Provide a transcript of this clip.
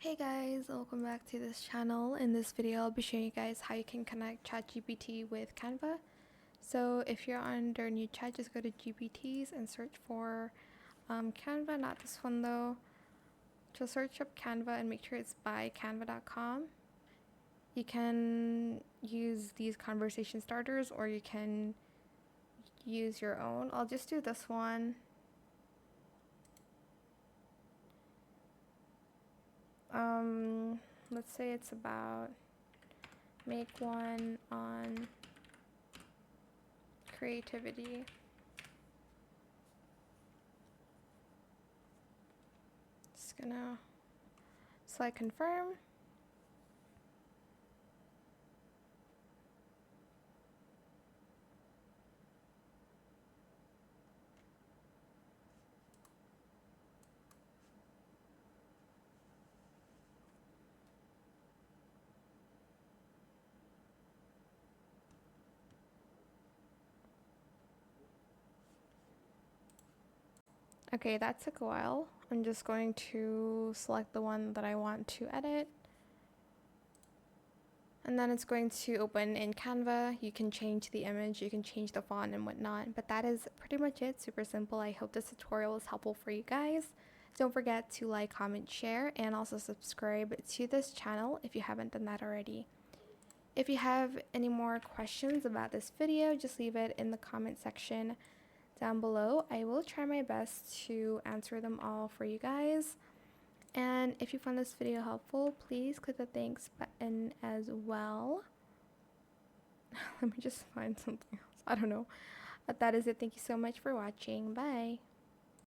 Hey guys, welcome back to this channel. In this video, I'll be showing you guys how you can connect ChatGPT with Canva. So if you're under new chat, just go to GPTs and search for Canva, not this one though. Just search up Canva and make sure it's by canva.com. You can use these conversation starters or you can use your own. I'll just do this one. Let's say it's about make one on creativity. Just gonna select confirm. Okay, that took a while. I'm just going to select the one that I want to edit. And then it's going to open in Canva. You can change the image, you can change the font and whatnot. But that is pretty much it. Super simple. I hope this tutorial was helpful for you guys. Don't forget to like, comment, share, and also subscribe to this channel if you haven't done that already. If you have any more questions about this video, just leave it in the comment section down below. I will try my best to answer them all for you guys. And if you found this video helpful, please click the thanks button as well. Let me just find something else. I don't know. But that is it. Thank you so much for watching. Bye.